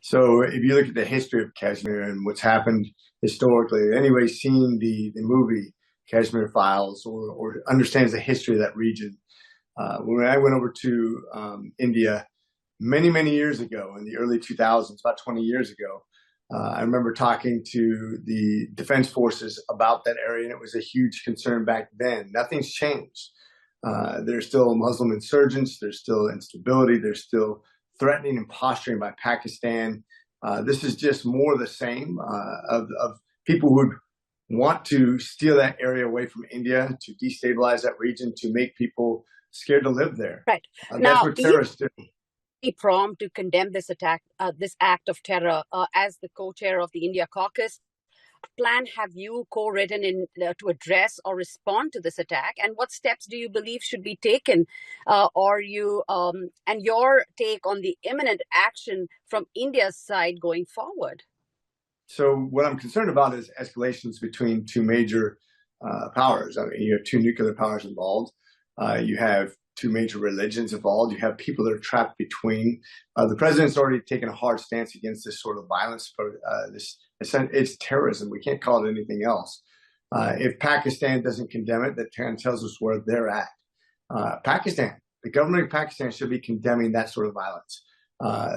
So if you look at the history of Kashmir and what's happened historically, anybody seen the movie Kashmir Files or understands the history of that region. When I went over to India many years ago in the early 2000s, about 20 years ago, I remember talking to the defense forces about that area, and it was a huge concern back then. Nothing's changed. There's still Muslim insurgents. There's still instability. There's still threatening and posturing by Pakistan. This is just more of the same of people who would want to steal that area away from India, to destabilize that region, to make people scared to live there. Right. That's what terrorists do. Prompt to condemn this attack, this act of terror, as the co-chair of the India caucus. Plan have you co-written in to address or respond to this attack, and what steps do you believe should be taken, or you and your take on the imminent action from India's side going forward? So what I'm concerned about is escalations between two major powers. I mean, you have two nuclear powers involved. You have two major religions involved. You have people that are trapped between. The president's already taken a hard stance against this sort of violence. It's terrorism. We can't call it anything else. If Pakistan doesn't condemn it, that kind of tells us where they're at. Pakistan, the government of Pakistan should be condemning that sort of violence.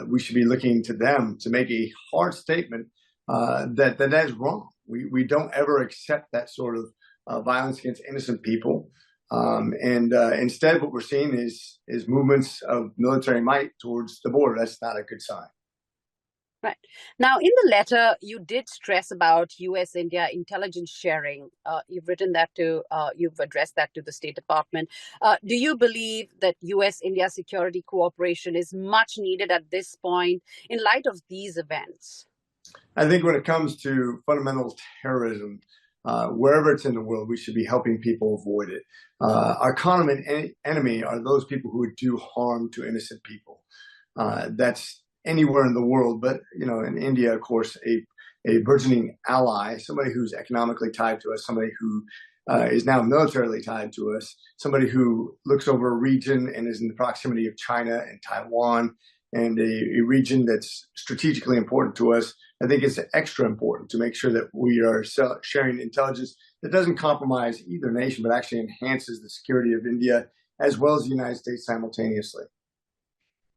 We should be looking to them to make a hard statement that is wrong. We don't ever accept that sort of violence against innocent people. Instead, what we're seeing is movements of military might towards the border. That's not a good sign. Right. Now, in the letter, you did stress about U.S.-India intelligence sharing. You've written that you've addressed that to the State Department. Do you believe that U.S.-India security cooperation is much needed at this point in light of these events? I think when it comes to fundamental terrorism, wherever it's in the world, we should be helping people avoid it. Our common enemy are those people who would do harm to innocent people. That's anywhere in the world, but in India, of course, a burgeoning ally, somebody who's economically tied to us, somebody who is now militarily tied to us, somebody who looks over a region and is in the proximity of China and Taiwan, and a region that's strategically important to us. I think it's extra important to make sure that we are sharing intelligence that doesn't compromise either nation, but actually enhances the security of India as well as the United States simultaneously.